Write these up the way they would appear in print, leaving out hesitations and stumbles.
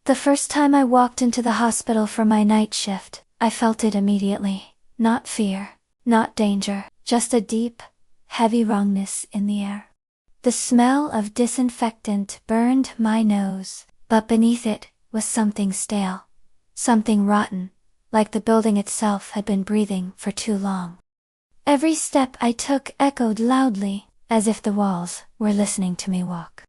The first time I walked into the hospital for my night shift, I felt it immediately. Not fear, not danger, just a deep, heavy wrongness in the air. The smell of disinfectant burned my nose, but beneath it was something stale. Something rotten, like the building itself had been breathing for too long. Every step I took echoed loudly, as if the walls were listening to me walk.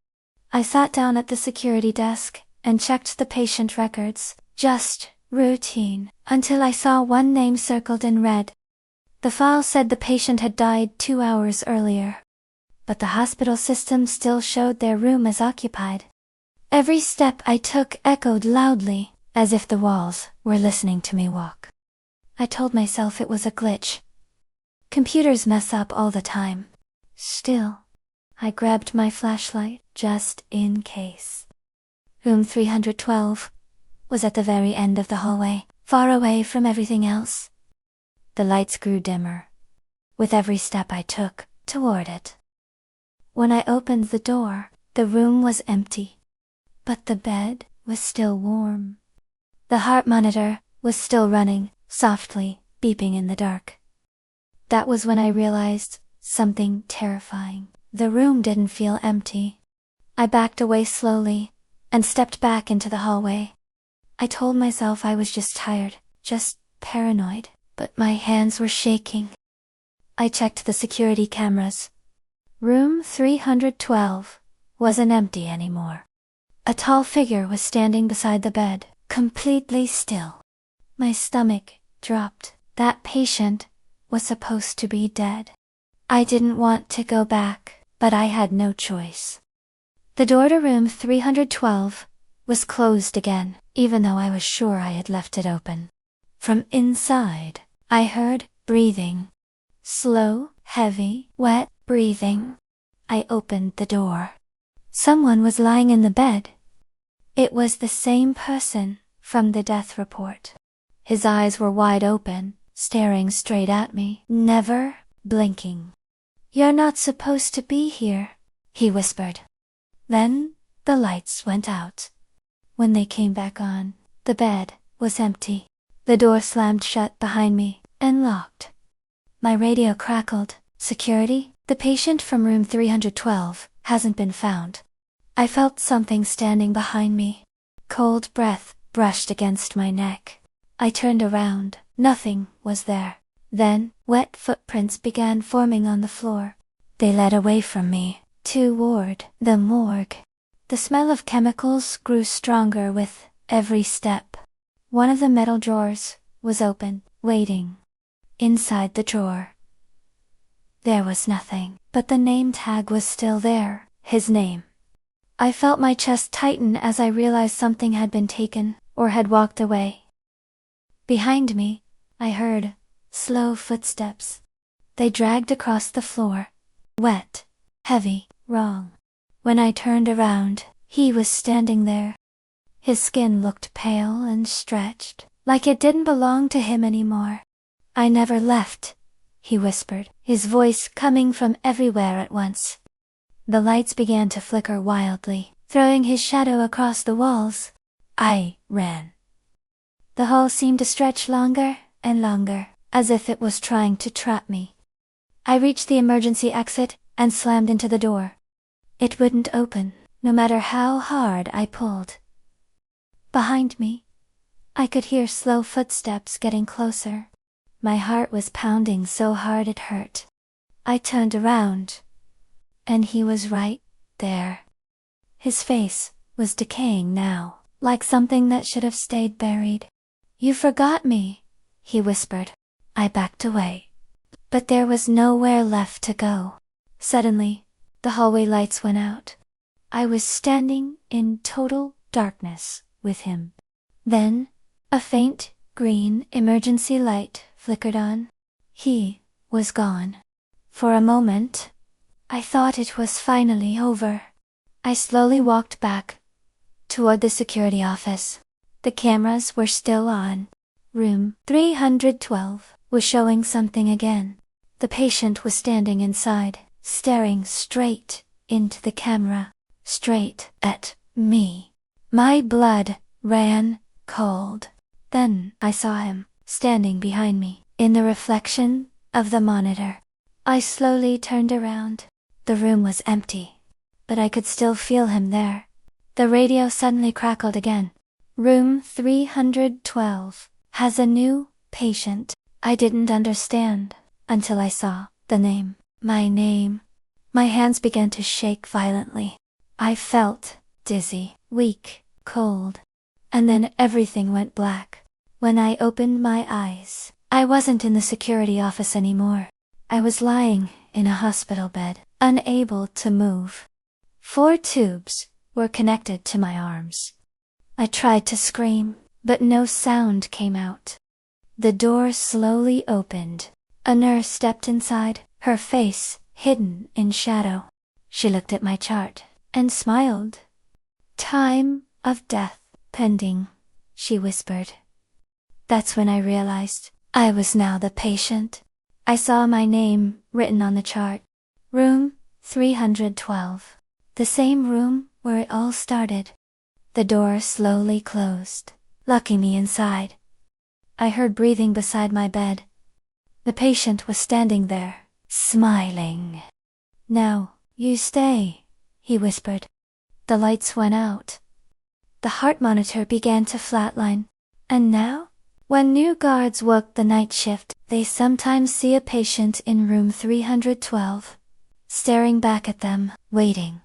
I sat down at the security desk and checked the patient records, just routine, until I saw one name circled in red. The file said the patient had died 2 hours earlier, but the hospital system still showed their room as occupied. Every step I took echoed loudly, as if the walls were listening to me walk. I told myself it was a glitch. Computers mess up all the time. Still, I grabbed my flashlight, just in case. Room 312 was at the very end of the hallway, far away from everything else. The lights grew dimmer with every step I took toward it. When I opened the door, the room was empty, but the bed was still warm. The heart monitor was still running, softly beeping in the dark. That was when I realized something terrifying. The room didn't feel empty. I backed away slowly and stepped back into the hallway. I told myself I was just tired, just paranoid, but my hands were shaking. I checked the security cameras. Room 312 wasn't empty anymore. A tall figure was standing beside the bed, completely still. My stomach dropped. That patient was supposed to be dead. I didn't want to go back, but I had no choice. The door to room 312 was closed again, even though I was sure I had left it open. From inside, I heard breathing. Slow, heavy, wet breathing. I opened the door. Someone was lying in the bed. It was the same person from the death report. His eyes were wide open, staring straight at me, never blinking. "You're not supposed to be here," he whispered. Then, the lights went out. When they came back on, the bed was empty. The door slammed shut behind me and locked. My radio crackled. "Security, the patient from room 312 hasn't been found." I felt something standing behind me. Cold breath brushed against my neck. I turned around. Nothing was there. Then, wet footprints began forming on the floor. They led away from me, toward the morgue. The smell of chemicals grew stronger with every step. One of the metal drawers was open, waiting. Inside the drawer, there was nothing, but the name tag was still there, his name. I felt my chest tighten as I realized something had been taken, or had walked away. Behind me, I heard slow footsteps. They dragged across the floor. Wet, heavy, wrong. When I turned around, he was standing there. His skin looked pale and stretched, like it didn't belong to him anymore. "I never left," he whispered, his voice coming from everywhere at once. The lights began to flicker wildly, throwing his shadow across the walls. I ran. The hall seemed to stretch longer and longer, as if it was trying to trap me. I reached the emergency exit and slammed into the door. It wouldn't open, no matter how hard I pulled. Behind me, I could hear slow footsteps getting closer. My heart was pounding so hard it hurt. I turned around, and he was right there. His face was decaying now, like something that should have stayed buried. "You forgot me," he whispered. I backed away. But there was nowhere left to go. Suddenly, the hallway lights went out. I was standing in total darkness with him. Then, a faint, green emergency light flickered on. He was gone. For a moment, I thought it was finally over. I slowly walked back toward the security office. The cameras were still on. Room 312 was showing something again. The patient was standing inside, staring straight into the camera, straight at me. My blood ran, cold. Then I saw him, standing behind me, in the reflection of the monitor. I slowly turned around. The room was empty, but I could still feel him there. The radio suddenly crackled again. Room 312 has a new patient. I didn't understand until I saw the name. My name. My hands began to shake violently. I felt dizzy, weak, cold. And then everything went black. When I opened my eyes, I wasn't in the security office anymore. I was lying in a hospital bed, unable to move. 4 tubes were connected to my arms. I tried to scream, but no sound came out. The door slowly opened. A nurse stepped inside, her face hidden in shadow. She looked at my chart and smiled. "Time of death pending," she whispered. That's when I realized I was now the patient. I saw my name written on the chart. Room 312. The same room where it all started. The door slowly closed, locking me inside. I heard breathing beside my bed. The patient was standing there, smiling. "Now, you stay," he whispered. The lights went out. The heart monitor began to flatline. And now? When new guards work the night shift, they sometimes see a patient in room 312, staring back at them, waiting.